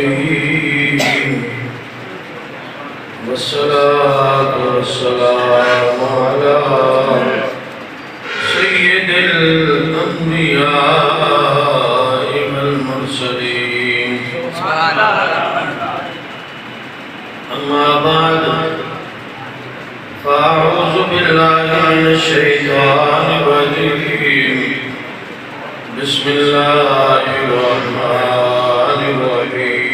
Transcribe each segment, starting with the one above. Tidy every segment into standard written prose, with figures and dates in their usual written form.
الرحيم والصلاة والسلام على سيد الأنبياء والمرسلين أما بعد فأعوذ بالله من الشيطان الرجيم بسم الله الرحمن الرحيم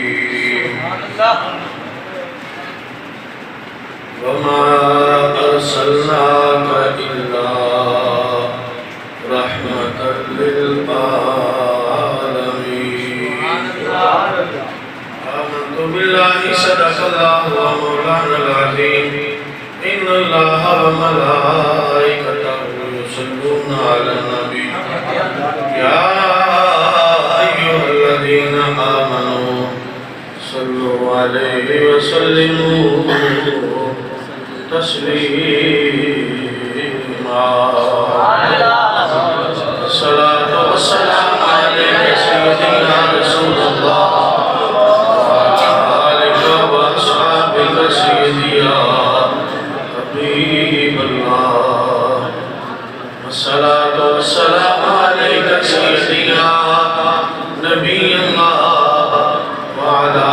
وما أرسلناك إلا رحمة للعالمين آمنت بالله صدق الله مولانا العظيم إن الله وملائكته يصلون على النبي يا أيها الذين آمنوا صلوا عليه وسلموا تسليما الصلاة والسلام عليك سيدنا رسول الله وعلى آلك وأصحابك سيدي يا حبيب الله الصلاة والسلام عليك سيدي يا نبي الله وعلى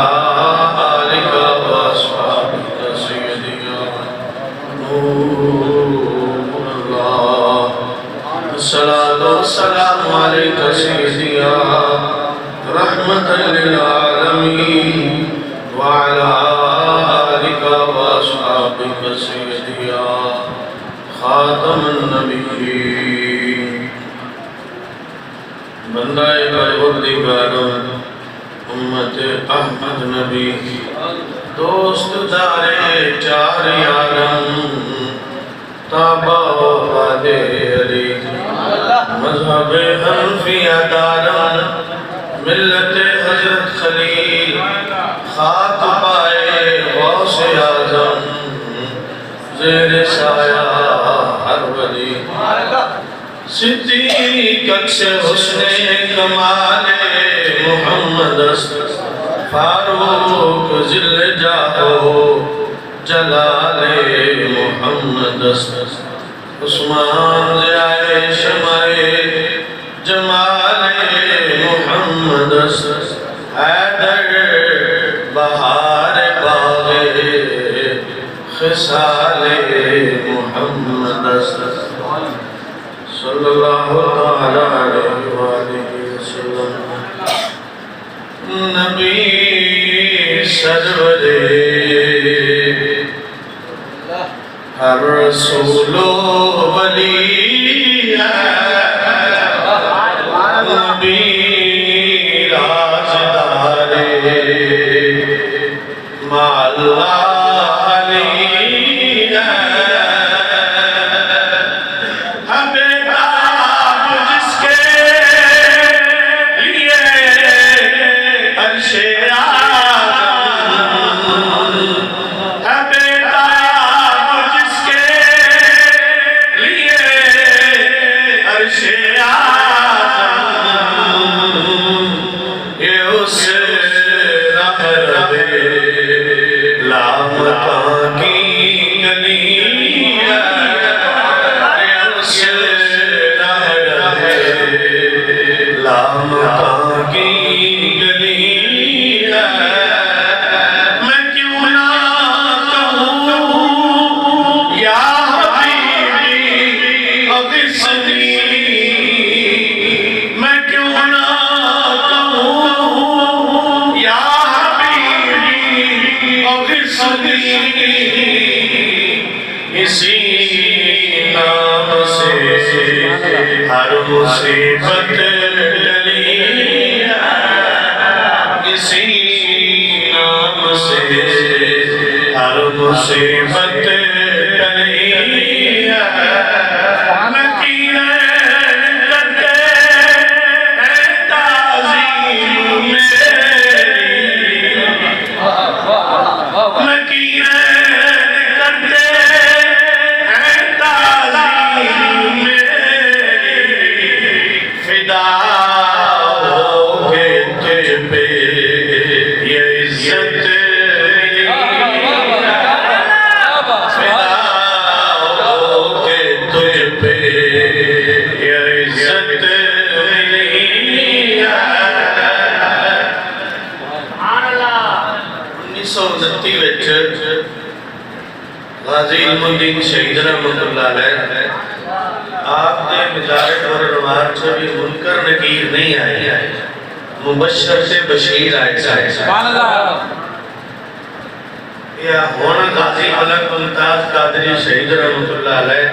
آلك وأصحابك سيدي يا نور الله الصلاة والسلام عليك سيدي يا رحمة للعالمين وعلى آلك وأصحابك سيدي يا خاتم النبيين بندائے پروردگاروں امت احمد نبی دوست دارے چار یارم تابع وفاد علی مذہب حنفیہ دارم ملت حضرت خلیل خاک پائے غوث اعظم زیر سایہ ہر ولی صدیق اکس حسن کمال محمد فاروق ذل جاہو جلال محمد عثمان ضیائے شمع جمال محمد حیدر بہار باغ خصال محمد صلی اللہ علیہ وآلہ وسلم نبی سرور ہر رسول و ولی ہے نبی راجدار مع اللہ मुसीबत टली इसी नाम से हर मुसीबत टली फिदा हो के तुझ पे ये इल्मुद्दीन शहीद रहमतुल्लाह अलैह आपके मिजाज और रवाज से भी मुनकर नकीर नहीं आए, मुबश्शर से बशीर आए जाए। या होना गाजी मलक मुमताज कादरी शहीद रहमतुल्लाह अलैह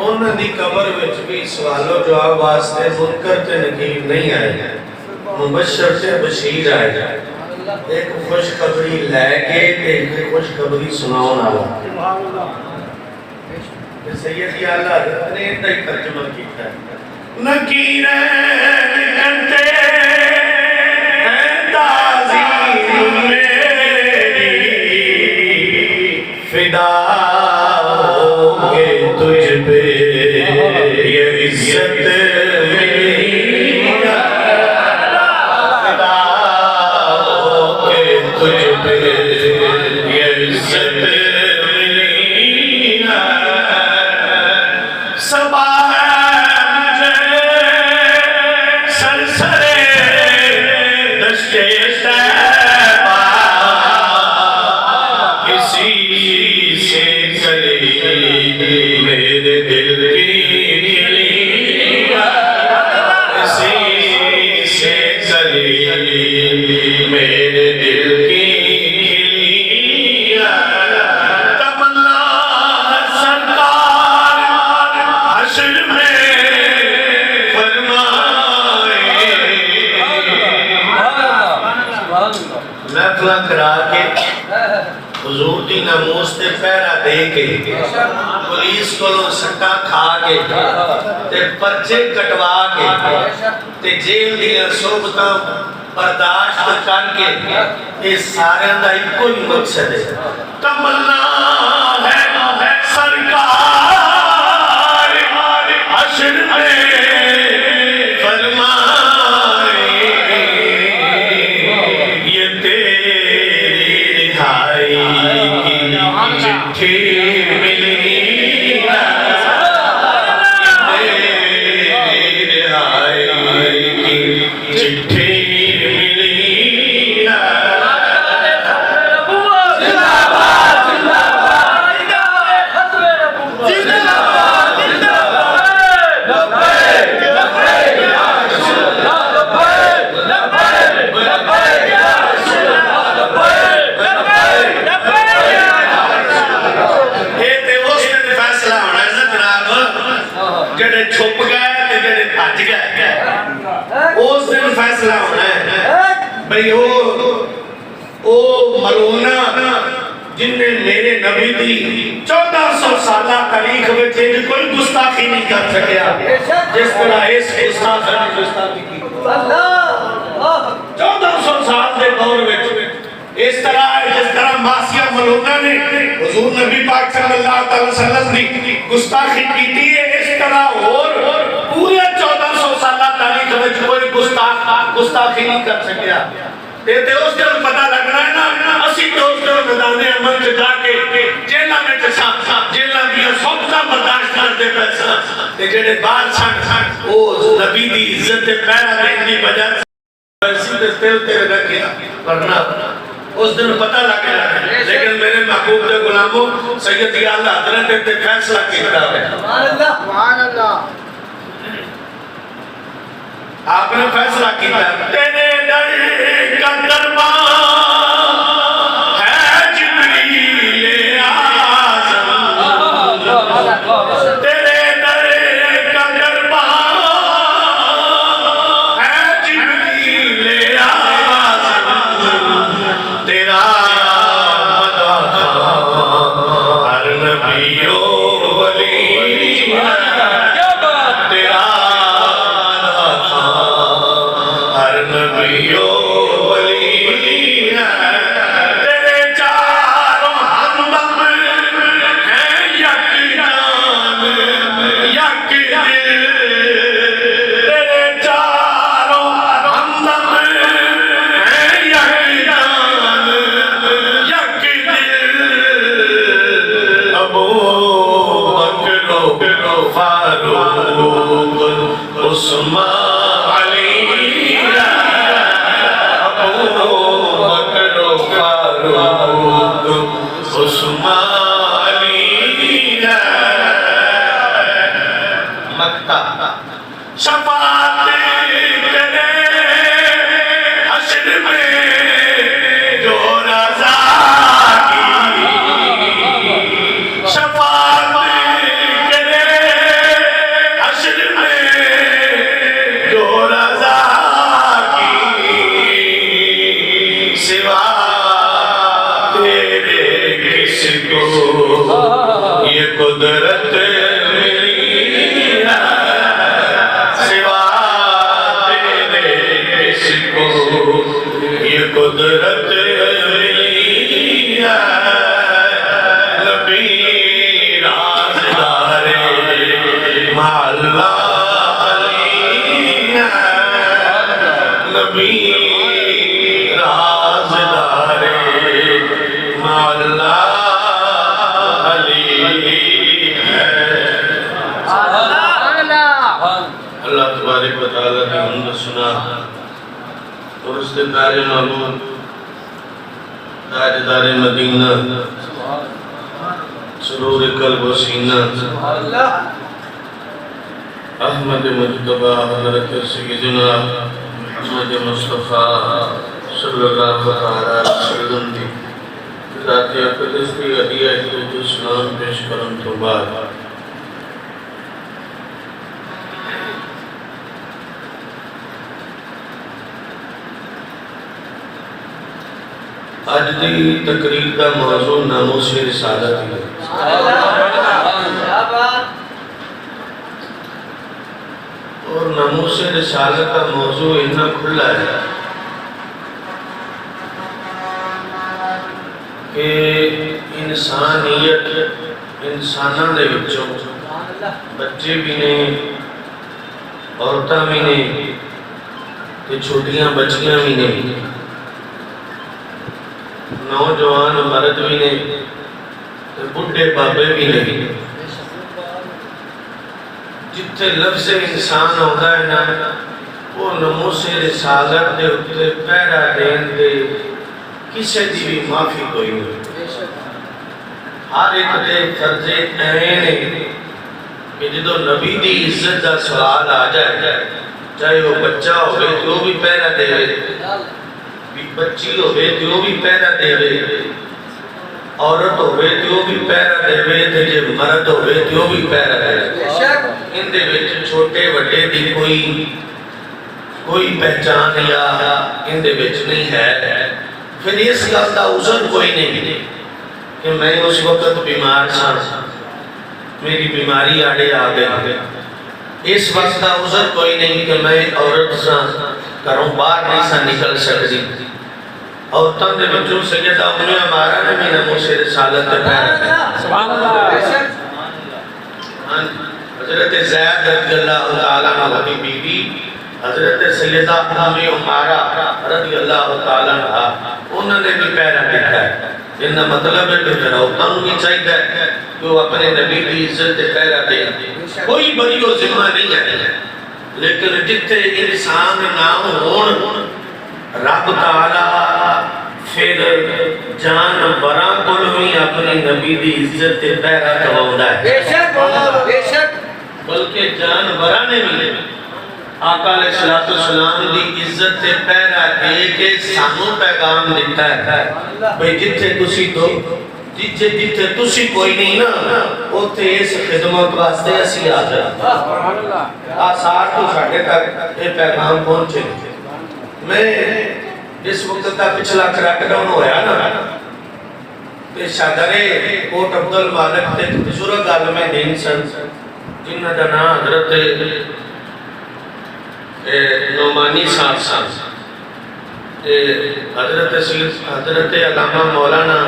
उन्हां दी कब्र विच भी सवालो जवाब वास्ते मुनकर ते नकीर नहीं आए, मुबश्शर से बशीर आए जाए। एक खुशखबरी लैके एक खुशखबरी सुनाउण वाला सैयद आला हज़रत ने इतना ही तर्जुमा किया है। नकीर करते हैं ताज़ीम मेरी फिदा होके तुझ पे ये इज्जत हुजूर दी नमूस ते पहरा दे के पुलिस कोलों सट्टा खा के ते पर्चे कटवा के ते जेल दी सोबतां बर्दाश्त करके ये सारे दा इको ही मकसद है, तमन्ना है सरकार हश्र में फरमाए ये चिट्ठी मिली चिट्ठी मिली छुप गए जेडे भज गए उस दिन फैसला होना है भाई वो मलूना जिन्ने मेरे नबी दी 1400 साल तारीख में कोई गुस्ताखी नहीं कर सकिया जिस तरह इस गुस्ताख ने गुस्ताखी की। 1400 साल के दौर में इस तरह जिस तरह मासिया मलूना ने हुजूर नबी पाक सल्लल्लाहु अलैहि वसल्लम की गुस्ताखी की है, इस तरह और पूरे 1400 साल तारीख में कोई गुस्ताखी नहीं कर सकिया। ते उस दिन पता लगना है ना असि तो उस दिन मैदान अमल च जाके जेलां में जेलां दी सोबतां बर्दाश्त करते पे ते जेडे बाहर सन ओ नबी दी इज्जत ते पहरा देने दी वजह से सीधे दिल ते रखे, वरना उस दिन पता लग गया। लेकिन मेरे महबूब के गुलामों सैयद आला हज़रत ने फैसला किया है, सुभान अल्लाह सुभान अल्लाह। आपने फैसला किया तेरे दर का दरबार है जिब्रील आज़म, तेरे दर का दरबार है जिब्रील आज़म, तेरा मदह हर नबियो वली तेरा नबियो वली तेरे चारों हमदम हैं यक जान यक दिल, तेरे चारों हमदम हैं यक जान यक दिल। अबू बकर फारूक उस्मान उस्मान शफाअत करे हश्र में जो रज़ा की, शफाअत करे हश्र में जो रज़ा की, सिवा तेरे किसको ये कुदरत कुदरत नबी राज़दारे मौला नबी राज़दारे मौला अल्लाह तबारक व तआला ने हमने सुना और उसके तारे मामून ताजदारे मदीना सुरूर कल्ब व सीना अहमद मुज्तबा हज़रत सय्यदना मुहम्मद मुस्तफ़ा सल्लल्लाहु अलैहि वसल्लम की ज़ात अक़दस की हदिया जो सलाम पेश करन तो बाद आज की तकरीर का मौजू नामूसे रिसालत है। और नामूसे रिसालत का मौजू इतना खुला है कि इंसानियत इंसाना दे विचों बच्चे भी ने औरतां भी ने ते छोटियां बच्चियां भी ने नौजवान मर्द भी ने बुढ़े बाबे भी ने जिथे लफ्ज़ इंसान होता है ना वो नमूसे रिसालत दे उत्ते पहरा देन दे किसी की भी माफी कोई नहीं। हर एक दे फर्जे ऐन है कि जो नबी की इज्जत का सवाल आ जाए चाहे वो बच्चा हो तो भी पहरा दे, बच्ची होवे तो भी पहरा देवे, औरत होवे तो भी पहरा देवे, ते जे मर्द होवे तो भी पहरा देवे। इनदे विच छोटे बड़े दी कोई पहचान या इनदे विच नहीं है। फिर इस गल का उज़र कोई नहीं कि मैं उस वक्त बीमार सा, मेरी बीमारी आड़े आ गई। इस वक्त का उज़र कोई नहीं कि मैं औरत सा घरों बाहर नहीं सा निकल सकती। औरतों के बच्चों सैयदा उम्मे अमारा ने भी नमूसे रिसालत पे सुभान अल्लाह। हज़रत ज़ैद रज़ियल्लाहु ताला अन्हा की बीवी हज़रत सैयदा उम्मे अमारा रज़ियल्लाहु ताला अन्हा उन्होंने भी पहरा दिया है। इनका मतलब है कि औरतों को भी चाहिए कि वो अपने नबी की इज्जत पे पहरा दे। कोई बड़ी वो जिम्मा नहीं है, लेकिन जिथे इंसान ना होण रब ताला फिर जानवरां कोल भी अपने नबी दी इज्जत ते पहरा करवाउंदा है। बेशक बल्कि जानवरां ने भी आका अलैहिस्सलातु वस्सलाम दी इज्जत ते पहरा दे के सानू पैगाम दिता है भाई जिथे तुसी तो जिथे तुसी कोई नहीं ना उथे इस खिदमत वास्ते असी हाज़िर। सुभान अल्लाह। आसार तो साडे तक ये पैगाम पहुंचे। मैं जिस वक्त का पिछला क्रैकडाउन होया ना ते शादरे कोट अब्दुल मालिक ते बुजुर्ग आलम दीन सन जिन्हां दा नाम हज़रत नोमानी साहब सन ते हज़रत अल्लामा मौलाना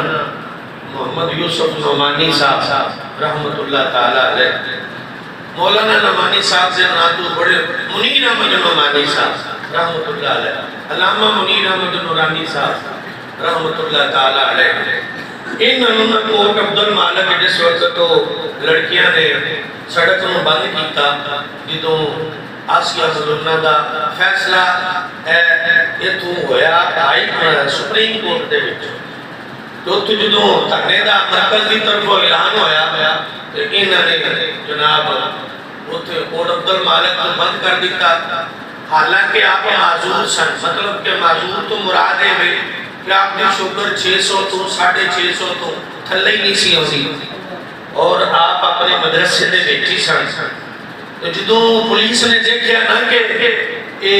मोहम्मद यूसुफ नोमानी साहब रहमतुल्लाह ताला अलैह। मौलाना नोमानी साहब से ना तो बड़े मुनीर अहमद नोमानी साहब रहमतुल्लाह अलैह, अल्लामा मुनीर अहमद नूरानी साहब रहमतुल्लाह ताला अलैह। इन्होंने कोट अब्दुल मालिक जिस वक्त तो लड़कियां ने सड़क में बंद किया जो आसिया मजलूना का फैसला इथों होया हाई सुप्रीम कोर्ट दे विच तो उत्थे जो धरने का मरकज की तरफ ऐलान होया तो इन्होंने जनाब उत्थे कोट अब्दुल मालिक को बंद कर दिता। हालांकि आप माजूर सन, मतलब कि माजूर तो मुराद है कि आपकी शुगर 600 तो 650 तो थले ही नहीं सी आती और आप अपने मदरसे दे विच ही सन। तो जो पुलिस ने देखा ना कि ये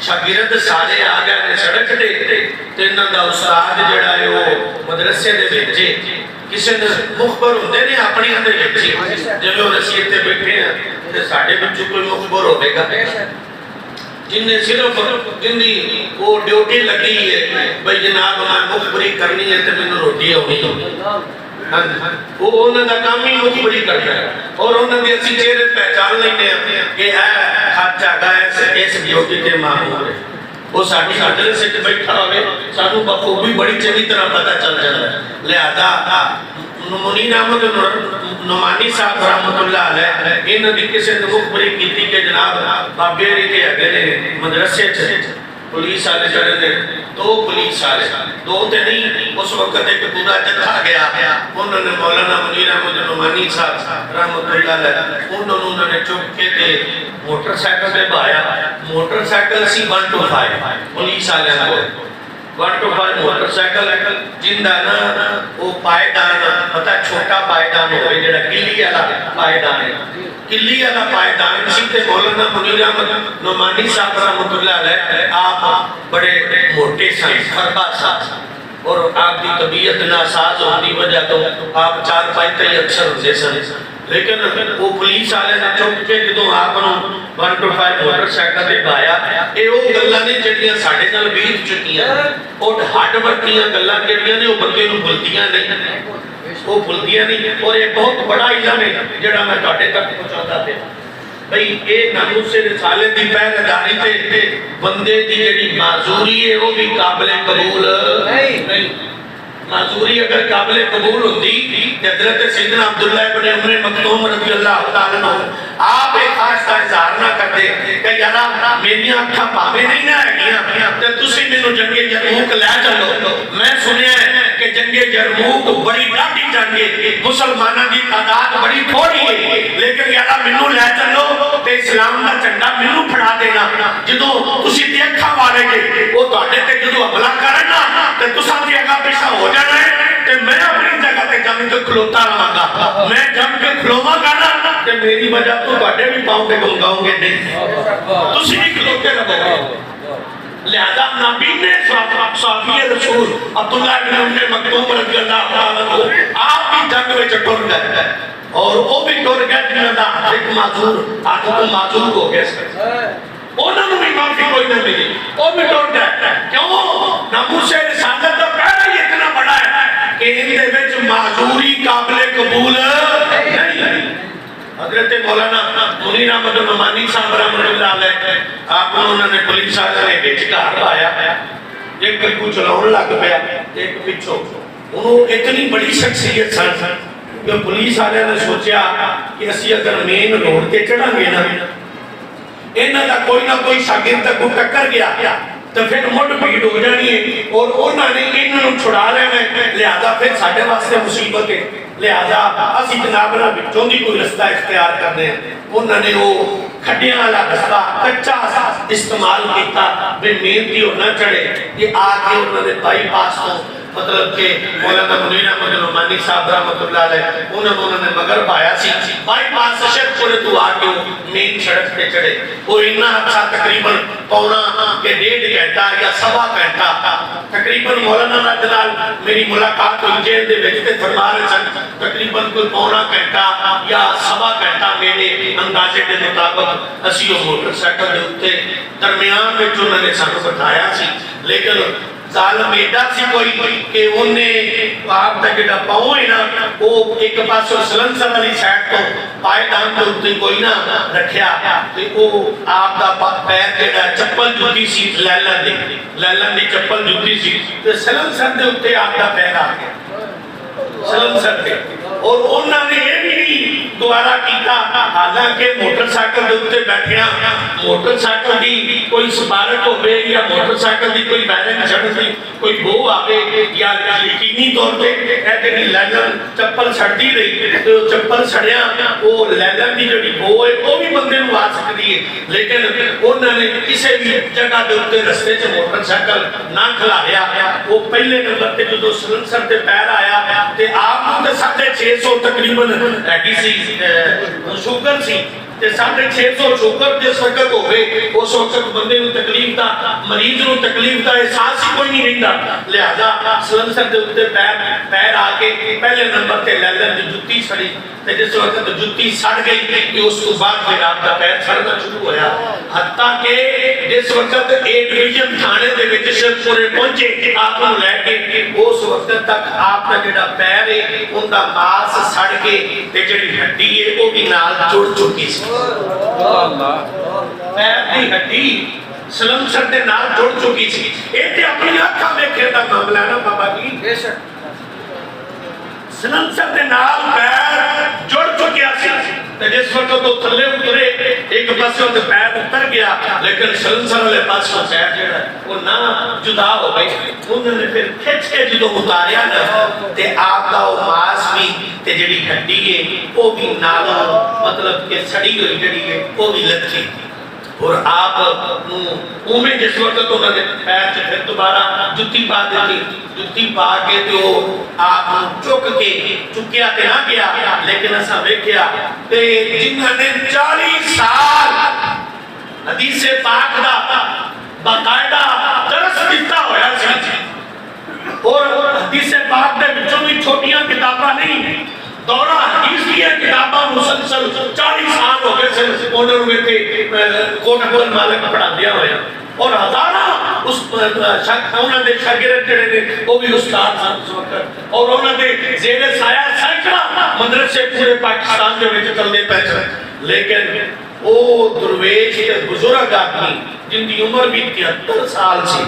शागिर्द सारे आ गए ने सड़क ते ते इन्हां दा उस्ताद जिहड़ा है वो मदरसे दे विच किसी ने मुखबर होंदे ने अपनी दे विच जिवें हुण असीं इत्थे बैठे हां ते साडे विचों कोई मुखबर होवेगा जिन्हें सिर्फ जिंदी वो ड्यूटी लगी है भाई जनाब मैं मुखबरी करनी है तो मैनूं रोटी आउणी वो उन्हां दा काम ही मुखबरी करना है और उन्हां दे असीं चेहरे पहचान लैंदे हां कि खाचा गैस इस ड्यूटी के मामूल है। वो साडी मजलिस विच बैठा होवे सानूं बखूबी बड़ी चंगी तरह पता चल जाता है। लिहाजा मुनीर अहमद नुमानी साहब रहमतुल्लाह अलैह इन्हां दी किसी ने मुखबरी कीती कि जनाब बाबे के अगे ने मदरसे च पुलिस वाले जड़े ने दो पुलिस वाले दो ते नहीं उस वक्त एक पूरा जत्था गया उन्होंने मौलाना मुनीर अहमद नुमानी साहब रहमतुल्लाह अलैह उन्होंने चुप के ते मोटरसाइकिल पे बाया। मोटरसाइकिल सी 125 पुलिस वाले को 125 मोटरसाइकिल जिंदा ना वो पायदान पता छोटा पायदान होवे जेड़ा किली वाला पायदान है किली वाला पायदान सी ते मौलाना मुनीर अहमद नुमानी साहब रहमतुल्लाह अलैह आप बड़े मोटे सन फरबा साहब और आपकी तबीयत नासाज होने की वजह तो आप 4-5 तई अक्सर होंदे सन लेकिन वो पुलिस वाले ने चुप के जो आप 125 मोटरसाइकिल ते पाया ये वो गल्लां ने ਜਿਹੜੀਆਂ ਸਾਡੇ ਨਾਲ बीत चुकियां और हट वर्तियां गल्लां ਜਿਹੜੀਆਂ ने वो बंदे ਨੂੰ भुलदियां नहीं वो भुलदियां नहीं और ये बहुत बड़ा इल्म है ਜਿਹੜਾ मैं ਤੁਹਾਡੇ तक पहुंचाता थे भाई ये नामूस रिसाले दी पहरेदारी ते बंदे दी जेड़ी माजूरी है वो भी काबिल कबूल नहीं। माजूरी अगर काबिल कबूल होती हजरत सैयदना अब्दुल्ला इब्न उम्मे मक्तूम रज़ी अल्लाह तआला अन्हु आप एक खास का इज़हार ना करते कि यार मेरी अखां भावे नहीं ना हैगियां ते तुसी मेनू जंगे यरमूक ले चलो। मैं सुनिया है कि जंगे यरमूक बड़ी डाढी जंग है मुसलमानां दी तादाद बड़ी थोड़ी है लेकिन यार मेनू ले चलो ते इस्लाम दा झंडा मेनू फड़ा देना जदों तुसी ते अखां मारेगे वो तुहाडे ते जदों हमला करन ना ते तुसां दी अगा पिछा हो जाना है ते मैं अपनी जगह ते जम के खलोता रहांगा। मैं जम के खलोवांगा ना ते मेरी वजह तो तुहाडे भी पांव ते गंगाओगे नहीं तुसी भी खलोते रहोगे। लिहाजा नबी ने साहबी रसूल अब्दुल्लाह इब्न उम्मे मक्तूम रज़ी अल्लाह तआला अन्हु आप भी जंग में टुर गए और वो भी टुर गए जिन्हां दा एक माजूर हाथ तो माजूर हो गया उन्होंने भी माफी कोई नहीं मिली वो भी टुर गए क्यों नामूस रिसालत का पहरा ही इतना बड़ा है कि इनके विच माजूरी काबिल कबूल नहीं। हजरत मौलाना मुनीर अहमद नुमानी साहब रहमतुल्लाह अलैह आप उन्होंने पुलिस वाले ने विच घर पाया एक कल्कू चलाउण लग पिया एक पिछो उन्होंने इतनी बड़ी शख्सियत सन कि पुलिस वाले ने सोचा कि असीं अगर मेन रोड ते चढ़ांगे ना इन्हां दा कोई ना कोई शागिर्द को टक्कर गया तो फिर मुड़ भीड़ हो जानी है और उन्होंने इन्हों छुड़ा लेना है। लिहाजा फिर साढ़े वास्ते मुसीबत है। लिहाजा असीं जनाब ना विचों दी कोई रास्ता इख्तियार करने उन्होंने वो खड्डियां वाला रास्ता कच्चा इस्तेमाल किया भी मेहनती होना चढ़े ये आके उन्होंने बाईपास तो मतलब के मौलाना मुनीर अहमद नुमानी साहब रहमतुल्लाह अलैह उन्होंने मगर पाया सी बाईपास शेखपुरे तो आके मेन सड़क पे चढ़े वो इतना अच्छा तकरीबन पौना के 1.5 घंटा या सवा घंटा तकरीबन मौलाना नाल मेरी मुलाकात हुई जेल दे विच ते फरमा रहे सन तकरीबन कोई पौना घंटा या सवा घंटा मेरे अंदाजे के मुताबिक असीं वो मोटरसाइकिल के उत्ते दरमियान में उन्होंने सानू बिठाया सी लेकिन जालम एडा सी कोई कि उन्हें आप दा जेड़ा पांव है ना वो एक पासों सलंसर वाली साइड तो पायदान के उत्ते कोई ना रखया ते वो आप दा पैर जेड़ा चप्पल जुती सी लैलन दी चप्पल जुती सी ते सलंसर दे उत्ते आप दा पैर आ गया सलंसर ते और उन्होंने ये भी नहीं गवारा किया। हालांकि मोटरसाइकिल के उत्ते बैठिया मोटरसाइकिल की कोई स्मारक हो या मोटरसाइकिल की कोई बैरक चढ़ती कोई बो आवे या यकीनी तौर पर लैलन चप्पल छड़ती रही तो चप्पल छड़िया वो लैलन की जी बो है वो भी बंदे आ सकती है। लेकिन उन्होंने किसी भी जगह के उत्ते रस्ते च मोटरसाइकिल ना खिलारिया। वो पहले नंबर पर जो सलंसर से पैर आया तो आप 650 तकरीबन हैगी सी शुगर सी 650 शुगर जिस वक्त हो उस वक्त बंदे तकलीफ का मरीज को तकलीफ का एहसास ही कोई नहीं रहा। लिहाजा सलंसर के उत्ते पैर आके पहले नंबर पर लैलन की जुत्ती सड़ी जिस वक्त जुत्ती सड़ गई उस बाद फिर आपका पैर सड़ना शुरू होया। हत्ता के जिस वक्त ए डिवीजन थाने दे विच शिवपुरे पहुंचे आप लैके उस वक्त तक आपका जिहड़ा पैर है उनका मांस सड़ के ते जिहड़ी हड्डी है वो भी नाल जुड़ चुकी सी। पैर की हड्डी सलंसर दे नाल जुड़ चुकी सी। ये ते अपनी अखां वेखे दा मामला ना बाबा जी। बेशक सलंसर दे नाल पैर जुड़ चुकिया सी ते जिस वक्त तो थल्ले उतरे एक पासे ते पैर उतर गया लेकिन सलंसर वाले पासों पैर जेड़ा वो ना जुदा हो गई। उन्होंने फिर खिंच के जो उतारिया ना ते आपका वो मांस भी ते जिहड़ी हड्डी है वो भी नालों मतलब कि सड़ी हुई जिहड़ी है वो भी लथी। और आप उमें जिस वक्त उन्होंने पैर च फिर दोबारा जुत्ती पा दी जुत्ती पा के तो आप चुक के चुकिया ते ना गया लेकिन असा वेख्या ते जिन्होंने 40 साल हदीस पाक दा बाकायदा दरस दिता होया सी और हदीस पाक दे विचों भी छोटियां किताबां नहीं दौरा हदीस की किताबां मुसलसल 40 साल हो गए सन उन्होंने ते कोट अब्दुल मालिक पढ़ा दिया होया और हजारों उस उन्होंने शागिर्द जिहड़े ने वो भी उस्ताद सन उस वक्त और उन्होंने ज़ेरे साया सैकड़ा मदरसे पूरे पाकिस्तान के विच चलते पे सन। लेकिन वो दुर्वेश बुजुर्ग आदमी जिनकी उम्र भी 73 साल सी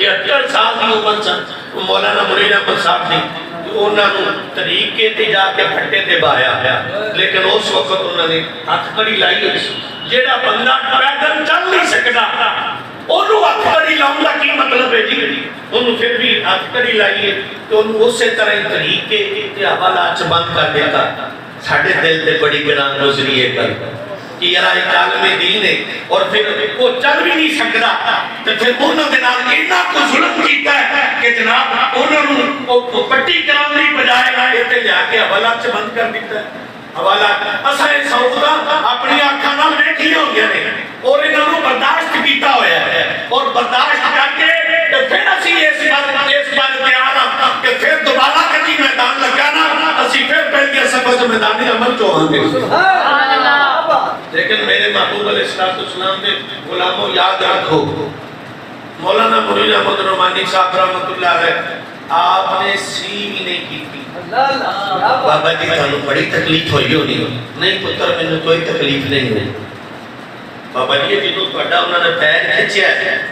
73 साल की उम्र सन मौलाना मुनीर अहमद साहब ने उन्होंने तरीके ते जाके फट्टे ते बाया लेकिन उस वक्त उन्होंने हथकड़ी लाई हुई सी। जेड़ा बंदा पैदल चल नहीं सकता ओनू हथकड़ी लाउण दा की मतलब है जी ओनू फिर भी हथकड़ी लाइए तो ओनू उस तरह ही तरीके ते हवाला च बंद कर देता। साडे दिल ते बड़ी गिरान गुजरी है कल कि यार एक आलमे दीन है और फिर वो चल भी नहीं सकता तो फिर उन्होंने दे नाल इतना को जुल्म कीता है कि जनाब उन्होंने वो पट्टी कराने की बजाय इत्थे लिया हवाला च बंद कर दिता है। हवाला असा सौदा अपनी आंखों नाल देखी होंगे ने और इन्होंने बर्दाश्त किया होया है और बर्दाश्त करके तो फिर असी इस बात तैयार हां कि फिर दोबारा कभी मैदान लगा ना असी फिर पहले सबक मैदानी अमल चो आएंगे। सुभान अल्लाह। लेकिन मेरे महबूब अलैहिस्सलाम के गुलामों याद रखो मौलाना मुनीर अहमद नुमानी साहब रहमतुल्लाह अलैह आपने सी भी नहीं की थी। बाबा जी थानू बड़ी तकलीफ हुई होनी नहीं पुत्र मैंने कोई तकलीफ नहीं हुई। बाबा जी जो उन्होंने पैर खिंचा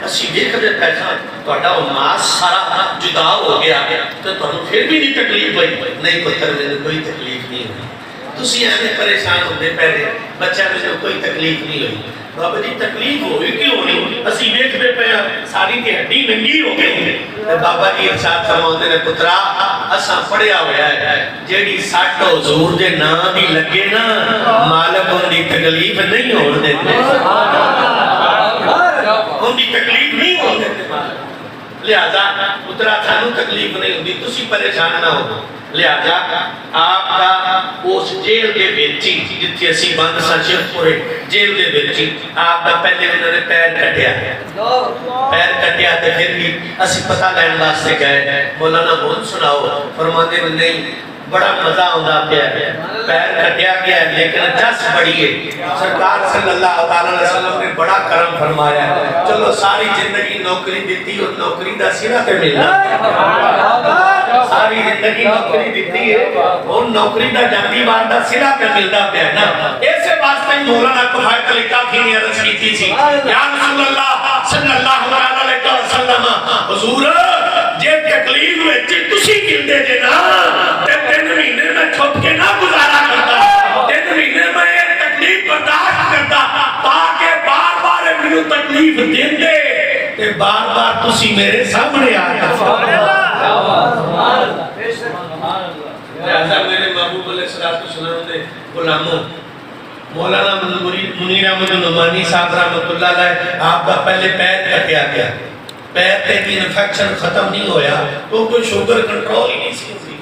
असी देखते पैसा वो मांस सारा जुदा हो गया तो फिर भी नहीं तकलीफ हुई। नहीं पुत्र मैंने कोई तकलीफ नहीं हुई तुसी ऐसे परेशान होते पहले बच्चा मैंने कोई तकलीफ नहीं हुई। बाबा जी तकलीफ होगी क्यों होनी असी देखते पे सारी की हड्डी नंगी हो गई। बाबा जी इरशाद फरमाते ने पुत्रा असा पढ़िया होया है जेड़ी सट हुजूर दे नाम दी लगे ना मालिक उनकी तकलीफ नहीं होने देते उनकी तकलीफ नहीं होने देते। लिहाजा पुत्रा थानू तकलीफ नहीं होती तुसी परेशान ना हो। लिहाजा आपका उस जेल के विच जिथे असी बंद सा शिवपुरे जेल के विच आपका पहले उन्होंने पैर कटिया तो फिर भी असी पता लैन वास्ते गए मौलाना बोल सुनाओ फरमाते नहीं बड़ा मजा आता पाया पैर कटिया गया लेकिन जस बड़ी है सरकार सल्लल्लाहु अलैहि वसल्लम ने बड़ा करम फरमाया चलो सारी जिंदगी नौकरी दी और नौकरी का सिरा ते मिलना सारी जिंदगी नौकरी दी है और नौकरी का जाती बार का सिरा ते मिलता पाया ना इस वास्ते मौलाना कुफायत अली काफी ने अर्ज की थी या रसूल अल्लाह सल्लल्लाहु अलैहि वसल्लम हुजूर जे तकलीफ में तुसी गिंदे जे ना ते 3 महीने में छुप के ना गुजारा करता बार बार तुसी मेरे सामने आ गए। मेरे महबूब अलैहिस्सलाम दे गुलामों मौलाना मुनीर अहमद नुमानी साहब रहमतुल्लाह अलैह आपका पहले पैर कटिया गया, पैर पे भी इन्फेक्शन खत्म नहीं होया तो कोई शुगर कंट्रोल ही नहीं सी,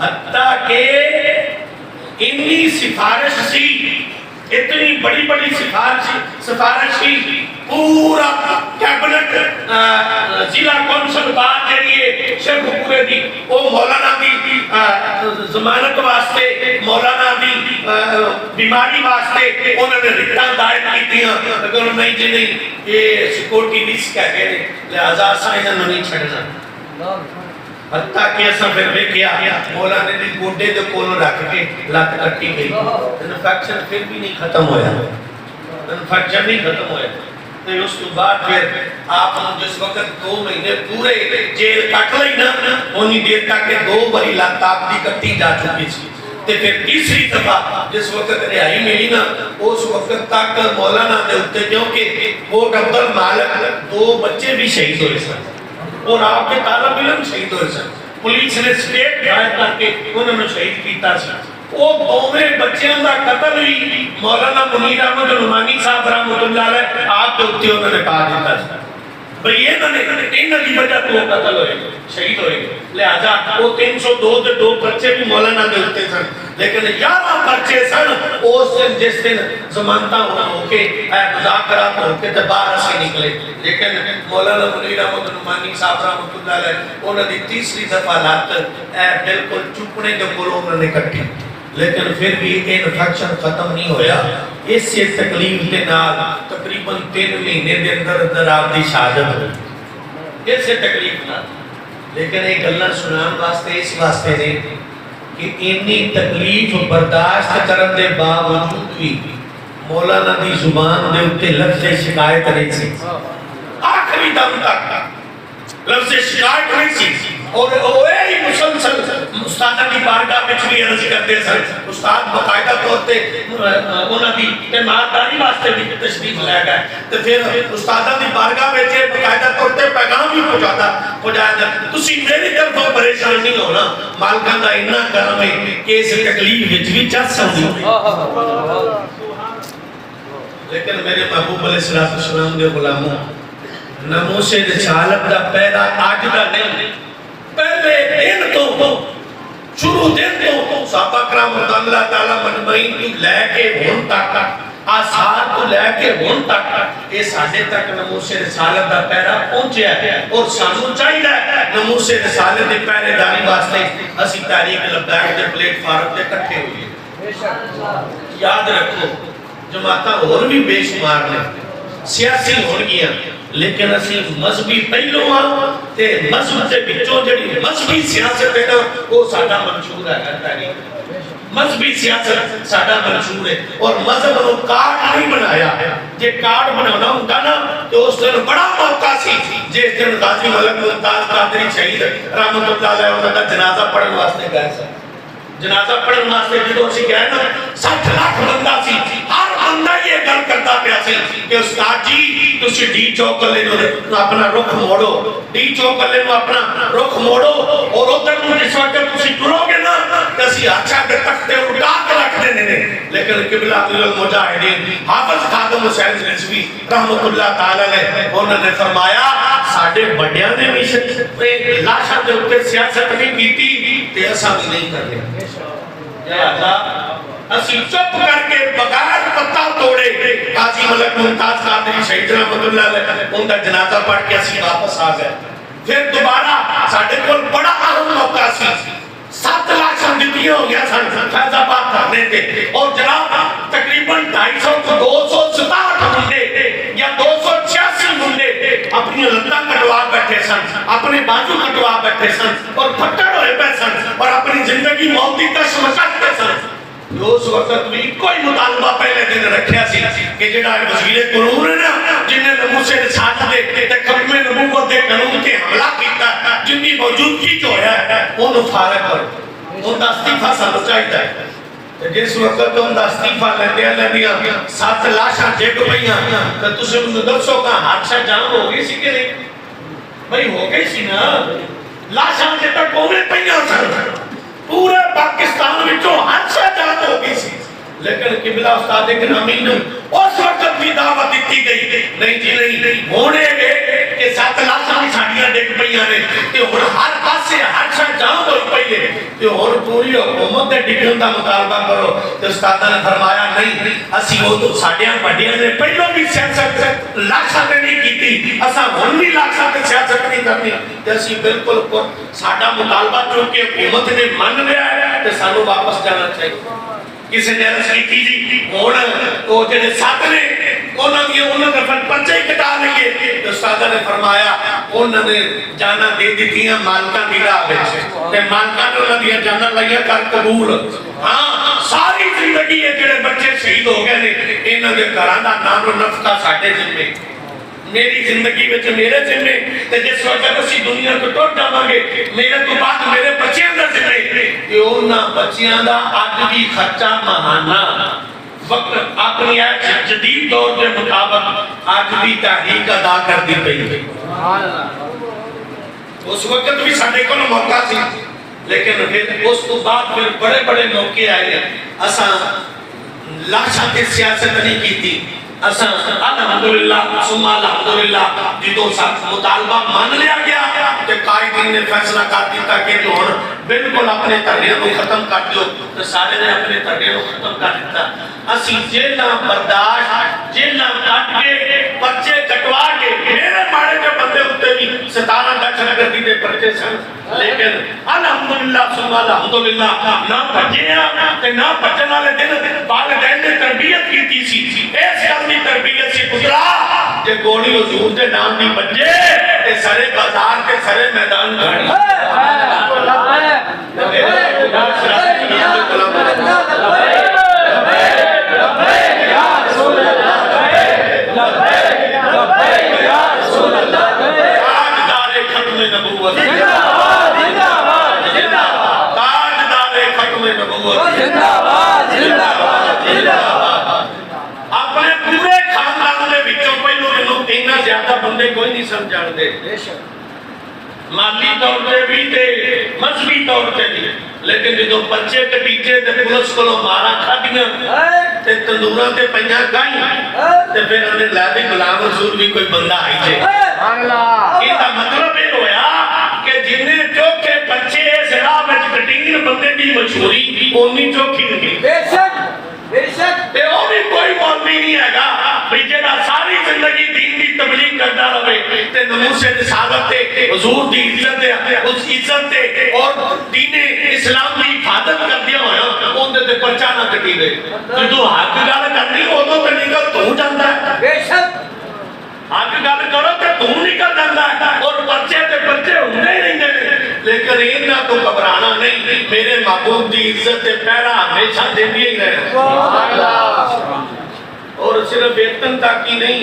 हत्ता के इतनी सिफारिश सी, इतनी बड़ी बड़ी सिफारिश सी, पूरा कैबिनेट जिला कौंसल बात जरिए शेखपुरे दी वो मौलाना दी जमानत वास्ते, मौलाना दी बीमारी वास्ते उन्होंने रिटा दायर की, अगर नहीं जी नहीं ये सिक्योरिटी रिस्क है लिहाजा असा इन्होंने नहीं छड़ना। हत्ता कि असा फिर वेखिया मौलाने दी गोडे दे कोल रख के लत कट्टी गई, इन्फेक्शन फिर भी नहीं खत्म होया, इन्फेक्शन नहीं खत्म होया। तो उस तो बाद फिर आप जिस वक्त 2 महीने पूरे जेल कट ली ना, उन्नी देर तक 2 बारी लत आपकी कट्टी जा चुकी सी, ते फिर तीसरी दफा जिस वक्त रिहाई मिली ना उस वक्त तक मौलाना दे उत्ते क्योंकि वो अब्दुल मालिक 2 बच्चे भी शहीद हुए सन और आपके तालब इल्म शहीद हुए सन, पुलिस ने स्टेट दायर करके उन्होंने शहीद किया सी। वो दोवें बच्चों का कत्ल भी मौलाना मुनीर अहमद नुमानी साहब रहमतुल्लाह अलैह आप के उत्ते उन्होंने पा दिता था भाई ये इन्होंने वजह तो कत्ल होए शहीद होए, लिहाजा वो 302 के 2 बच्चे भी मौलाना के उत्ते सन, लेकिन 11 बच्चे सन उस दिन जिस दिन जमानत होके मुज़ाकरात होके तो बाहर से निकले, लेकिन मौलाना मुनीर अहमद नुमानी साहब रहमतुल्लाह अलैह उन्होंने तीसरी दफा लत बिल्कुल चुपने के कोलों उन्होंने कट्टी, लेकिन फिर भी इन्फेक्शन खत्म नहीं होया। इस तकलीफ के नाल तकरीबन 3 महीने के अंदर आपकी शहादत हुई इस तकलीफ नाल। लेकिन ये गल्लां सुनाने वास्ते इस वास्ते ने कि इन्नी तकलीफ बर्दाश्त करने के बावजूद भी मौलाना की जुबान के उत्ते लफ्ज़ शिकायत नहीं सी, आखिरी दम तक लफ्ज़ शिकायत नहीं सी। और वही मुसलसल उस्ताद की बारगाह में भी अर्ज करते सन, उस्ताद बकायदा तौर पे उन्होंने ईमानदारी वास्ते भी तशरीफ लै गए, तो फिर उस्ताद की बारगाह में बकायदा तौर पे पैगाम भी पहुंचाया तुसी मेरी तरफों परेशान नहीं होना, मालकां दा इन्ना करम है कि इस तकलीफ विच भी चल सकदी। लेकिन मेरे महबूब अलैहिस्सलाम दे गुलामों नमूसे रिसालत दा पैदा अज दा नहीं, पहले दिन तो शुरू दिन तो साहबा कराम अल्लाह ताला मजमईन तो लेके हुन तक आसार तो लेके हुन तक ये साडे तक नमूसे रिसालत दा पैरा पहुंचया है, और सानू चाहिए नमूसे रिसालत दी पहरेदारी वास्ते असि तारीख लबैक दे प्लेटफार्म ते इकट्ठे होइए। याद रखो जमातां होर भी बेशुमार ने, सियासी होणगियां, लेकिन असी मजहबी पहलू ते मजहब के विचों जिहड़ी मजहबी सियासत है ना वो साडा मंशूर है, मजहबी सियासत साडा मंशूर है, और मजहब को कार्ड नहीं बनाया। जे कार्ड बनाना होंदा ना तो उस दिन बड़ा मौका सी जिस दिन गाजी मलक मुमताज कादरी शहीद रहमतुल्लाह अलैह उनका जनाजा पढ़न वास्ते गए सन। जनाजा पढ़न वास्ते जो असी गए ना 60 लाख बंदा सी, हर बंदा ये गल करता पिया सी कि उस्ताद जी तुसी डी चौक ले अपना रुख मोड़ो, डी चौक ले अपना रुख मोड़ो, और उधर जिस वक्त तुसी टुरोगे ना तो असी अच्छा के तख्ते उठा के रख देने ने। लेकिन किबला अल मुजाहिदीन हाफिज खादिम हुसैन रिजवी रहमतुल्लाह ताला अलैह उन्होंने फरमाया साडे बड़ियां ने भी लाशां दे उत्ते सियासत नहीं कीती ते असां भी नहीं करदे। या अल्लाह असी चुप करके बगैर पत्ता तोड़े गाजी मलक मुमताज कादरी शहीद रहमतुल्लाह अलैह उनका जनाजा पढ़ के असी वापस आ गए। फिर दोबारा साडे कोल बड़ा अहम मौका सी, 7 लाख जिंदगियां हो गया सन फैजाबाद धरने पे, और जनाब तकरीबन 250 को 267 मुंडे या 286 मुंडे अपनी लत्तां कटवा बैठे सन, अपने बाजू कटवा बैठे सन और फट्टड़ होए पे सन और अपनी जिंदगी मौत की कशमकश में सन। उस वक्त भी कोई मुतालबा पहले दिन रखा सी कि जेड़ा वजीरे कानून है ना जिन्हें नमूसे रिसालत दे ते खत्मे नबूवत दे कानून ते हमला कीता जिंदी मौजूदगी च होया है ओनु फारग करो, उनका इस्तीफा सानू चाहिए। जिस वक्त उनका इस्तीफा लेंदिया लेंदिया 7 लाशां डिग पईयां तो तुसीं मैनूं दसो का हादसा जाम हो गई सी कि नहीं? भाई हो गई सी ना। लाशां जे तक कोने पईयां सन, पूरे पाकिस्तान विचों हादसा जाम हो गई सी। लेकिन किबला उस्ताद गिरामी ने उस वक्त भी दावत दी गई नहीं जी नहीं होने के 7 लाशां साडियां डिग पईयां ने ते हुण हर पासे हर शय जाम होई पई है ते हुण पूरी हुकूमत दे डिगण दा मुतालबा करो। ते उस्ताद ने फरमाया नहीं असी वो तो साडियां वड्डियां ने पहलों भी सियासत लाशां ते नहीं कीती, असा हुण भी लाशां ते सियासत नहीं करनी ते असी बिल्कुल साडा मुतालबा जो कि हुकूमत ने मान लिया है ते सानू वापस जाना चाहिए। किसी ने अर्ज की जी हुण वो जेडे 7 ने उन्होंने पर्चे कटा लिए तो उस्ताद ने फरमाया उन्होंने जाना दे दित्तियां मालकां दी राह विच ते मालकां ने उन्हां दी जाना लईयां कर कबूल। हां सारी जिंदगी ये जेडे बच्चे शहीद हो गए ने इन्हां दे घरां दा नाम नफका साडे जिम्मे, मेरी जिंदगी विच मेरे जिम्मे ते जिस वक्त असी दुनिया तो टुट जावांगे मेरे तो बाद मेरे बच्चियां दा जिम्मे ते उन्हां बच्चियां दा अज भी खर्चा महाना वक्त अपनी जदीद दौर के मुताबिक आज भी तहरीक अदा कर दी पई है। उस वक्त भी साडे कोल मौका सी लेकिन फिर उस तो बाद फिर बड़े बड़े मौके आए। असा लाशां ते सियासत नहीं कीती, असा अल्हम्दुलिल्लाह सुम्मा अल्हम्दुलिल्लाह जिदों सब मुतालबा मान लिया गया ते कायदीन ने फैसला कर दिता कि हुण बिल्कुल अपने धरने को खत्म कर दो तो सारे ने अपने धरने को खत्म कर दिता। असी जेलां बर्दाश्त जेलां कट के पर्चे कटवा के मेरे माड़े के बंदे उत्ते भी 17 दहशतगर्दी दे पर्चे सन लेकिन अल्हम्दुलिल्लाह सुम्मा अल्हम्दुलिल्लाह ना भजिया ते ना भजन वाले दिन वालिदैन ने तरबियत कीती सी। इस गल दी तरबियत सी पुत्रा जे गोली हुजूर दे नाम दी बजे ते सरे बाजार के सरे मैदान खड़ी अपने पूरे खानदान दे विचों पहलों मैनूं इन्ना ज्यादा बंदे कोई नहीं समझाते, माली तौर पे भी ते मजहबी तौर पे भी, लेकिन जो बच्चे कटीचे ते पुलिस कोलों मारा खादियां ते तंदूरां ते पईयां गाईं ते फिर उन्हें लै दी गुलाम रसूल भी कोई बंदा आई जे अल्लाह। इसदा मतलब ये होया कि जिन्ने चोखे बच्चे इस राह विच कटीन बंदे दी मशहूरी ओनी चोखी नहीं। बेशक बेशक ते ओ भी कोई मौलवी नहीं हैगा भाई जेड़ा सारी जिंदगी दीन दी तबलीग करदा रहे ते नमूसे रिसालत ते हुजूर दी इज्जत ते उस इज्जत ते और दीन इस्लाम दी हिफाजत करदिया होया ओंदे ते पर्चा ना कटी दे। जदों हक गल करनी उदों ते निकल तू जांदा है। बेशक हक गल करो ते तू निकल जांदा है और पर्चे ते पर्चे हुंदे ही रहिंदे ने। लेकिन इन्हां तो घबराना नहीं, मेरे महबूब दी इज्जत ते पहरा हमेशा देंदी ही रहना। और सिर्फ वेतन तक ही नहीं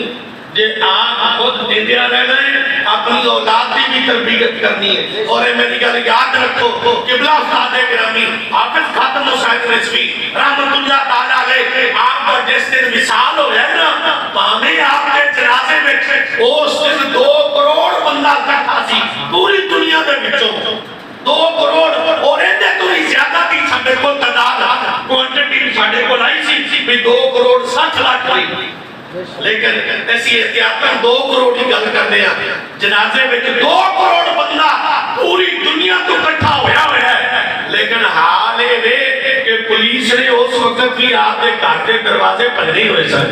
जे आप खुद देंदिया रहना है अपनी औलाद की भी तरबियत करनी है। और मेरी गल याद रखो किबला उस्ताद गिरामी हाफिज खातम हुसैन रिजवी रहमतुल्लाह ताला अलैह आपका जिस दिन विसाल हो गया ना भावें आपके जनाजे में उस दिन 2 करोड़ बंदा इकट्ठा सी पूरी दुनिया के विचों 2 करोड़ और इहदे तो भी ज्यादा की साडे को तादाद क्वांटिटी साडे को आई सी भी 2 करोड़ 60 लाख आई। लेकिन ऐसी एहतियातन 2 करोड़ की गल करते हैं जनाजे में 2 करोड़ बंदा पूरी दुनिया तो इकट्ठा होया हुआ है। लेकिन हाल ये वे कि पुलिस ने उस वक्त भी आपके घर के दरवाजे भंजे हुए सन।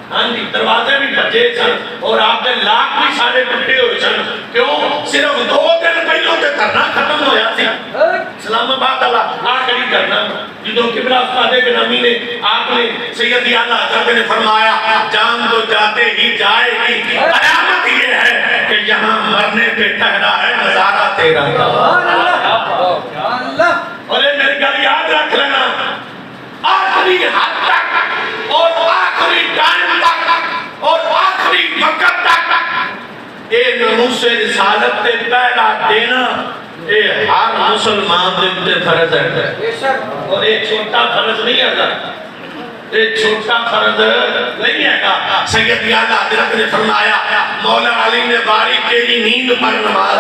हाँ जी दरवाजे भी भजे सन और आपके लाख भी सारे टुटे हुए सन। क्यों? सिर्फ 2 दिन पहलों ते धरना खत्म होया सी इस्लामाबाद वाला आखिरी धरना जो किबला उस्ताद गिरामी ने आपने सैयद आला हज़रत ने फरमाया जान तो जाते ही जाएगी कयामत ये है कि यहाँ मरने पे ठहरा है नजारा तेरा। और मेरी गल याद रख लेना आखिरी हद तक और आखिरी टाइम तक और आखिरी वक्त तक ये नमूसे रिसालत पे पहला देना ये हर मुसलमान के उत्ते फर्ज है और ये छोटा फर्ज नहीं है, ये छोटा फर्ज नहीं है। सैयद आला हजरत ने फरमाया मौला अली ने बारी तेरी नींद पर नमाज,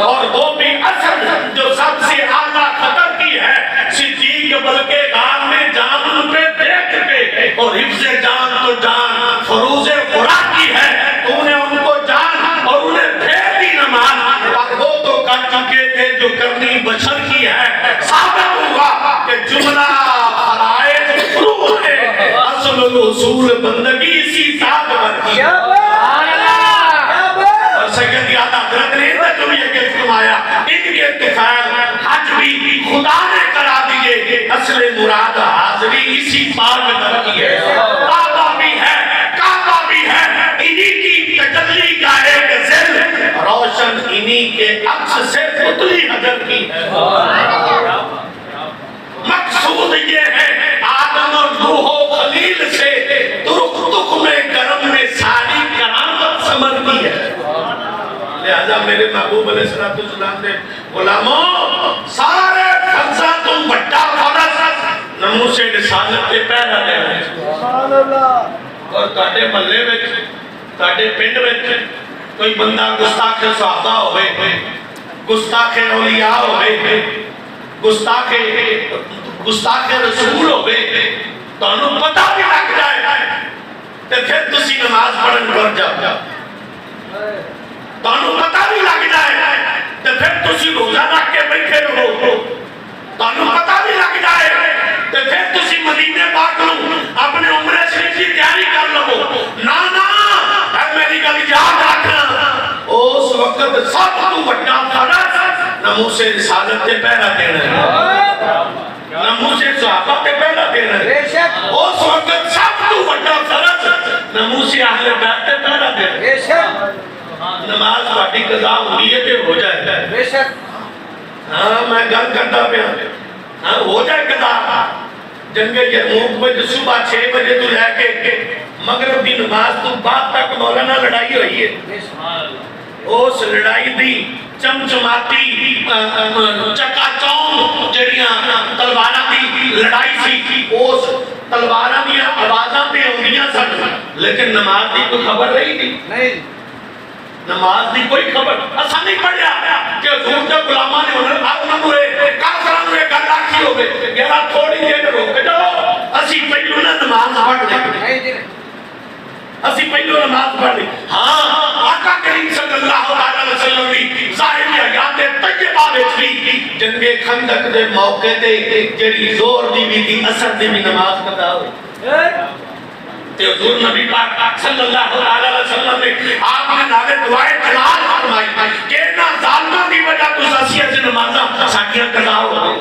और वो भी असर जो सबसे आला खतर की है, सिद्दीक बल्कि गाम में जान पे देख के, और हिफ्ज़े जान तो जान फरूज़े खुराक की है, तूने उनको जान और उन्हें फेर दी नमाज, और वो तो कर चुके थे जो करनी बशर की है। साबित हुआ कि जुमला फराइज़ फुरूज़ है, असल उसूल बंदगी इसी साथ बनती है। और सैयद आला हज़रत ने जो ये फरमाया, इनके तुफैल हज भी खुदा ने करा दिए, असले मुराद हाज़री इसी पाक दर की है। काबा भी है, काबा भी है, इन्हीं की तजल्ली का एक ज़िल, रोशन इन्हीं के अक्स से पुतली हजर की है। मकसूद ये है आदम और नूह खलील से तुरुक तुक में गरम में सारी करामत समझती है। लिहाजा मेरे महबूब अलैहिस्सलाम ने गुलामों सारे फंसा तुम बट्टा फरस नमू से रिसालत के पहरा ले, और ताड़े महल्ले विच ताड़े पिंड विच कोई बंदा गुस्ताखे सहाबा होवे, गुस्ताखे औलिया होवे, गुस्ताखे रसूल होवे, तानू पता भी लग जाए ते फिर तुसी नमाज पढ़न लग जाओ, तानू पता भी लग जाए ते फिर तुसी रोजा रख के बैठे रहो, तानू पता भी लग जाए ते फिर तुसी मदीने पाक नू अपने उम्रे शरीफ की तैयारी कर लो। ना ना मेरी गल याद रखना, उस वक्त सब तू बड़ा फर्ज नमू से रिसालत ते पहरा देना है, नमू से सहाबा ते पहरा देना है। उस वक्त सब तू बड़ा फर्ज नमू से अहले बैत ते पहरा देना है। नमाज वाटी कज़ा हुई है ते हो जाए बेशक। हाँ मैं गल करता पिया, हाँ हो जाए कज़ा। जंगे यरमूक में सुबह 6 बजे तो लेके मगरिब की नमाज तो बाद तक मौलाना लड़ाई हुई है। उस लड़ाई दी चमचमाती चकाचौंध जड़ियां तलवारां दी लड़ाई सी, उस तलवारां दी आवाज़ां ते आउंदियां सन, लेकिन नमाज की कोई खबर रही नहीं। नमाज की कोई खबर असा नहीं पढ़िया कि हजूर के गुलामां ने उन्होंने काफिरां नूं गल आखी होवे यार थोड़ी देर रुक जाओ, असी पहलू ना नमाज पढ़ ले, असी पहलू नमाज पढ़ ली। हाँ आका करीम सल्लल्लाहु अलैहि वसल्लम दी ज़ाहिरी हयात तय्यबा विच भी जंगे खंदक दे मौके ते जेड़ी जोर दी भी थी असर दी भी नमाज कदा होई ते हुजूर नबी पाक सल्लल्लाहु अलैहि वसल्लम ने आपने नाले दुआए जलाल फरमाई कि ना जालिमां दी वजह तो असी अज नमाज़ां साडियां कदा हो गई।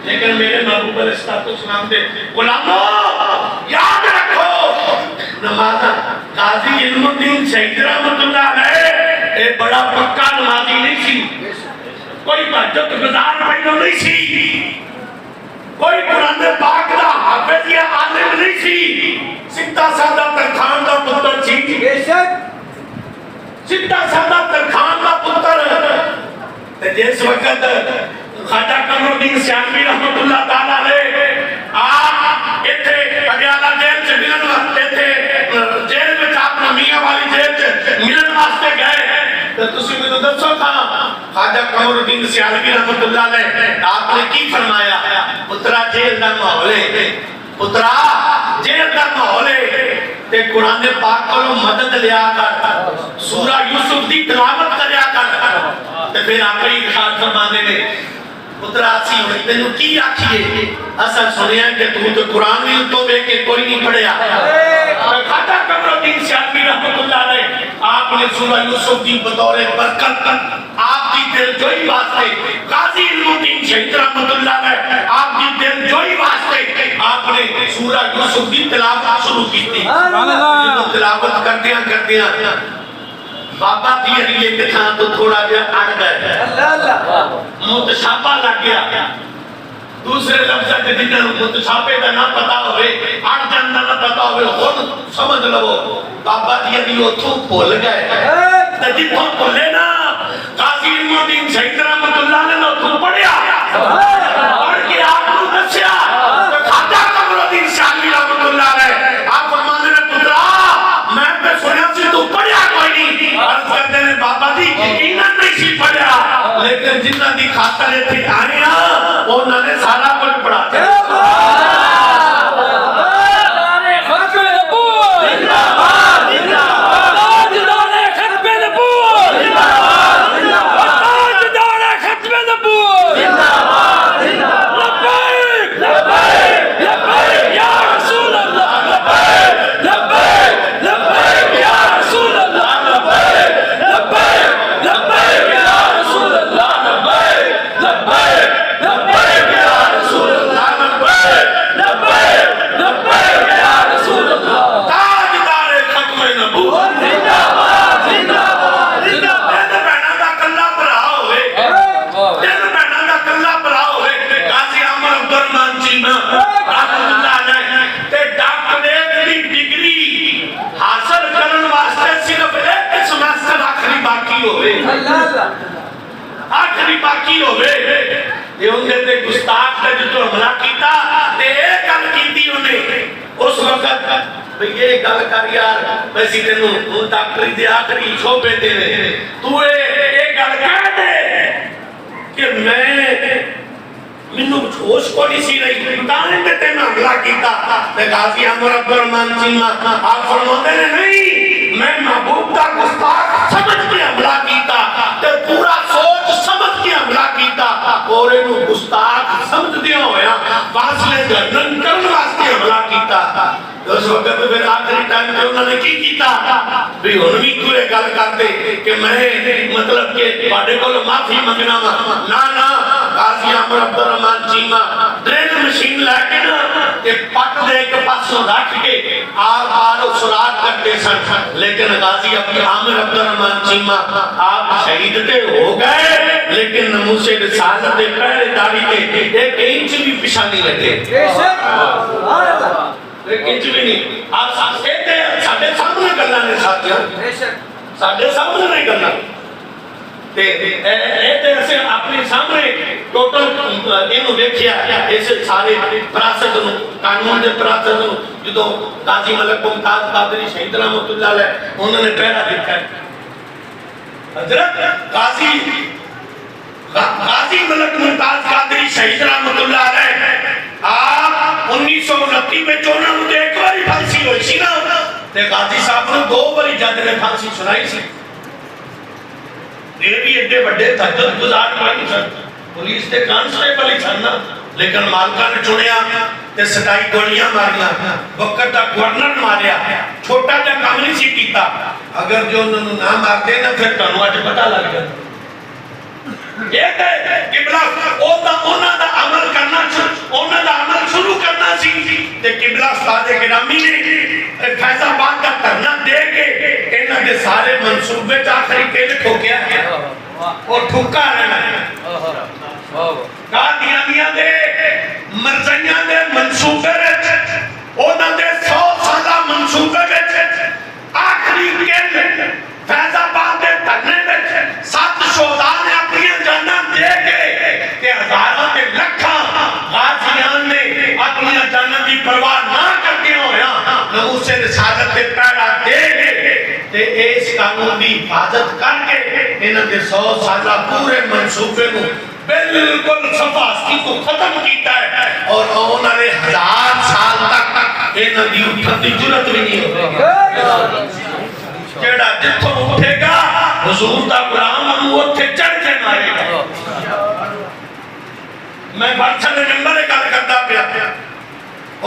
लेकिन मेरे महबूब अलैहिस्सलाम दे गुलामों याद रखो नमाज़ां गाजी इल्मुद्दीन शहीद रहमतुल्लाह अलैह ए बड़ा पक्का नमाजी नहीं सी, कोई तहज्जुद गुजार पहलो नहीं सी, कोई कुरान पाक दा हाफिज या आलिम नहीं सी, सीधा सादा तरखान दा पुत्र सी। बेशक सीधा सादा तरखान दा पुत्र ते जिस वक्त ख्वाजा कमरुद्दीन सियालवी रहमतुल्लाह ताला अलैह आप इथे पटियाला जेल च मिलन वास्ते थे जेल में अपना मियां वाली जेल च मिलन वास्ते गए तो तुसी मेनू दसो था ख्वाजा कमरुद्दीन सियालवी रहमतुल्लाह अलैह आपने की फरमाया, पुत्रा जेल दा माहौल है, पुत्रा जेल दा माहौल है ते कुरान पाक कोलों मदद लिया कर, सूरा यूसुफ दी तिलावत करया कर, ते फिर आपे ही खास फरमाने ने पुत्रा असी तेनू की आखिए, असा सुनिया कि तू तो कुरान भी तो देख के कोई नहीं पढ़िया। ख्वाजा कमरुद्दीन सियालवी रहमतुल्लाह अलैह आपने सूरा यूसुफ की बतौर बरकत आपकी दिलजोई वास्ते गाजी इल्मुद्दीन शहीद रहमतुल्लाह अलैह आपकी दिलजोई वास्ते आपने सूरा यूसुफ की तिलावत शुरू की थी। तिलावत करदियां बाबा दी अली एक थां तो थोड़ा जिहा अड़ गए, मुतशाबा लग गया, दूसरे लफ्ज़ च जिन्हां मुतशाबे दा ना पता होवे अड़ जांदा ना पता होवे खुद समझ लवो बाबा दी अली ओथों भुल गए ते जिथों भुले ना गाजी इल्मुद्दीन शहीद तू पढ़िया पढ़ के आपको दसिया तो खाजा कमरुद्दीन शाहवी रहमतुल्लाह अलैह आप फरमाते ने पुत्रा मैं तो सुनया सी तू पढ़िया कोई नहीं अर्ज करते ने बाबा जी यकीनन नहीं सी पढ़िया लेकिन जिन्हां दी खातर इत्थे आए आ उन्हां ने सारा कुछ पढ़ा दिया आखिरी बाकी होवे ये उनके ते गुस्ताख ने जो हमला कीता ते ये गल कीती उन्हें उस वक्त भाई ये गल कर यार वैसी तेनू डॉक्टरी दे आखिरी शोबे ते तू ये गल कह दे कि मैनू होश को नहीं सी रही ताने ते तेन हमला कीता ते गाजी अमर अब्दुर्रहमान चीमा आप फरमाते ने नहीं मैं महबूब दा गुस्ताख समझ के हमला कीता ते पूरा सोच समझ के हमला कीता और इनु गुस्ताख समझदिया होया फासले गर्दन करन वास्ते हमला कीता उस वक्त फिर आखिरी टाइम पे उन्होंने की कीता भी हुन भी तू ये गल करदे कि मैं मतलब कि ਤੁਹਾਡੇ ਕੋਲ माफी मंगना वा ना ना गाजी अमर अब्दुर्रहमान चीमा ड्रिल मशीन लेके ना ते पट दे एक पासों रख के आर सुराग करते सन लेकिन गाजी आमिर अब्दुर्रहमान चीमा आप शहीद ते हो गए लेकिन नमूसे रिसालत दे पहरेदारी ते एक इंच भी पिछा नहीं लगे बेशक सुभान अल्लाह इंच भी नहीं आप साडे सामने गल्लां ने साथियों बेशक साडे सामने नहीं गल्लां ते ते असे अपने सामने टोटल इनु देखिया इस सारे प्रासद नु कानून दे प्रासद नु जदों काजी मलक मुमताज कादरी शहीद रहमतुल्लाह अलैह उन्होंने पहरा देखा हजरत काजी मलक मुमताज कादरी शहीद रहमतुल्लाह अलैह आप 1929 में चोना नु एक बारी फांसी होई सी ना ते गाजी साहब नु दो बारी जज ने फांसी सुनाई सी ये भी एडे बड़े तहज्जुद गुजार कोई सन पुलिस दे कांस्टेबल ही सन ना लेकिन मालका ने चुनिया ते 27 गोलियां मारियां वक्त दा गवर्नर मारिया छोटा जिहा काम नहीं सी कीता अगर जो उन्होंने ना मारते ना फिर तुहानू अज पता लग जाता ये ते किबला ओना दा अमल करना ओना दा अमल शुरू करना सी ते किबला सादे गिरामी ने फैजाबाद का धरना दे के इन्हां दे सारे मंसूबे च आखिरी किल ठोकिया और ठुका रहना कादियानिया दे मरज़ियां दे मंसूबे विच ओना दे 100 साला मंसूबे विच आखिरी किल फैजाबाद दे धरने विच 7 शोहदा ने अपनी जाना दे के ते हजारों ते लाखां गाजियां ने अपनी जाना की परवाह ना करते होया नमूसे रिसालत ते पहरा दे के ते इस कानून की हिफाजत करके इन्हां दे 100 साला पूरे मंसूबे को बिल्कुल सफासी को खत्म कीता है और आने वाले 1000 साल तक इन्हां दी उठन दी जरूरत भी नहीं होगी जेड़ा जिथों उठेगा हुजूर दा गुलाम उन्हें उत्थे चढ़ के मारेगा मैं बादशाह ने नंबर गल करदा पिया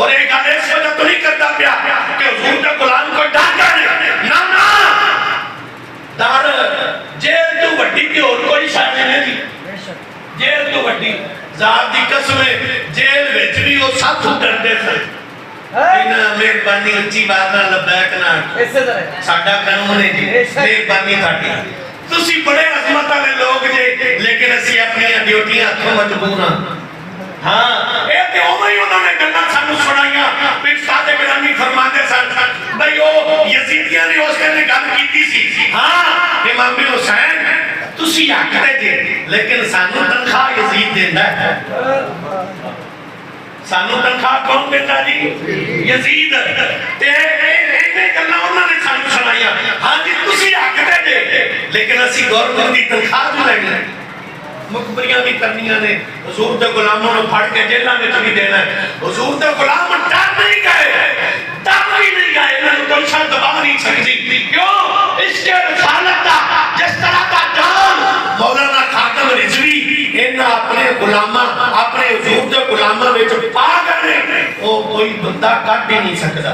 और एक गल इस वजह तो नहीं करदा पिया कि हुजूर दा गुलाम को डरदा नहीं ना ना डर जेल तो वड्डी की और कोई शान नहीं जेल तो वड्डी जात दी कसम जेल विच भी वो सब डरदे सन इना मेहरबानी उच्ची बात ना लबैक ना इसे तरह साडा कानून है जी मेहरबानी थाडी तुसी बड़े अजमत वाले लोग जे लेकिन ਅਸੀਂ अपनी ड्यूटियां हथों मजबूर हां हां ए ते ओਵੇਂ ही उन्होंने गल्लां सानू सुनाईयां फिर सादे गिरामी फरमाते सन भाई ओ यजीदियां ने उस दिन गल कीती सी हां इमाम हुसैन तुसी आखते जे लेकिन सानू तनख्वाह यजीद देंदा है। सानू तनख्वाह कौन देता जी? यजीद। ते इन्ने गल्लां उन्होंने सानू सुनाइयां। हाँ जी तुसी आखते जे लेकिन असी गवर्नमेंट की तनख्वाह भी लेनी, मुखबरियां भी करनियां ने, हुजूर दे गुलामां नूं फड़ के जेलां विच भी देना है। हुजूर दे गुलाम डर नहीं गए, डर भी नहीं गए, इन्हां कोई शा दबा नहीं सकती। क्यों? इसके रिसालत दा जिस तरह का जान मौलाना खातम रिजवी इन्हां अपने गुलामां अपने हुजूर दे गुलामां विच पा गए, वो कोई बंदा कट ही नहीं सकदा।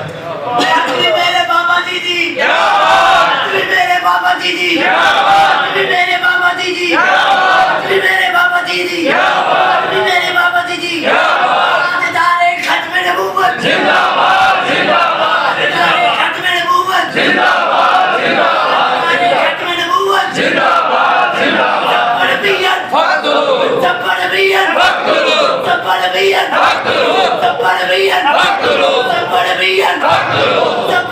मेरे बाबा जी जी, मेरे बाबा जी जी, मेरे बाबा जी जी, मेरे बाबा जी जी, मेरे बाबा जी जी, ताजदारे खत्म नबूवत जिंदाबाद जिंदाबाद, ताजदारे खत्म नबूवत जिंदाबाद जिंदाबाद, खत्म नबूवत जिंदाबाद जिंदाबाद, परबियत फकरू परबियत फकरू परबियत फकरू परबियत फकरू परबियत फकरू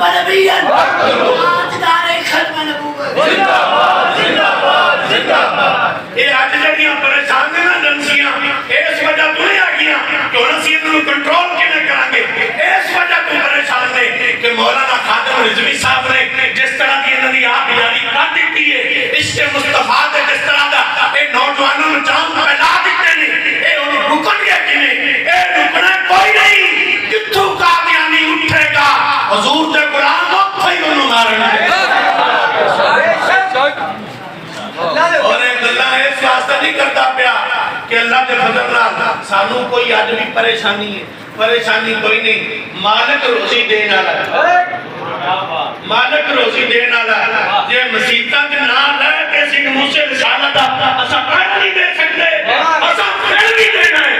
परबियत फकरू, ताजदारे खत्म नबूवत जिंदाबाद जिंदाबाद जिंदाबाद। ये अज जड़ियां परेशान ने ना एजेंसियां इस वजह तो नहीं आ गईयां कि हुण असीं इन्हां नूं कंट्रोल किवें करांगे। इस वजह तो परेशान ने कि मौलाना खातम रिजवी साहब ने जिस तरह की इन्हां दी आप यारी कर दित्ती है, इश्क़े मुस्तफा दे जिस तरह दा ये नौजवानों नूं जाम फैला दित्ते ने, ये हुण रुकणगे किवें? ये रुकना कोई नहीं। कित्थों कादियानी उठेगा हुजूर दे गुलाम उत्थे ही उहनूं मारनगे। और ये गल्लां इस वास्ते नहीं करता पिया कि अल्लाह के फजल नाल सानू कोई अज भी परेशानी है। परेशानी कोई नहीं, मालिक रोजी देने वाला, मालिक रोजी देने वाला। जे मुसीबतां च ना लै के सिंह मूसे रिसालत दा असां पैसा नहीं दे सकते, असां फिर भी देना है।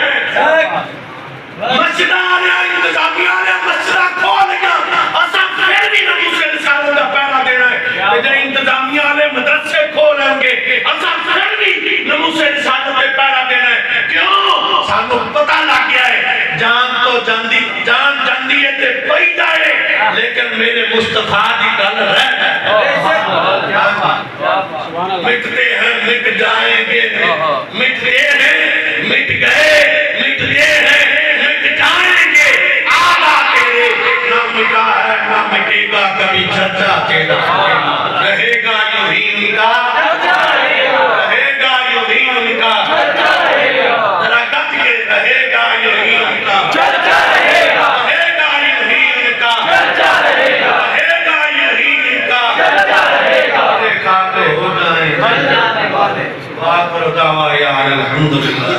मस्जिदां वाले इंतजामिया वाले मस्जिदां खोलियां, असां फिर भी मूसे रिसालत दा पैसा देना है। जे इंतजामिया वाले मदरसे खोलेंगे असां फिर भी मूसे रिसालत दे पैसा देना है। क्यों? सानू पता लग गया है जान तो जांदी जान जांदी है ते पई जाए, लेकिन मेरे मुस्तफा दी गल रह मिटते हैं मिट जाएंगे, मिटते हैं मिट गए, मिटते हैं मिट जाएंगे। आला तेरे ना मिटा है ना मिटेगा कभी चर्चा तेरा, रहेगा यूं ही उनका, रहेगा यूं ही उनका, जरा गज के रहेगा यूं ही उनका, रहेगा यूं ही उनका, रहेगा यूं ही उनका, देखा तो हो जाए वाह करो दावा यार अल्हम्दुलिल्लाह।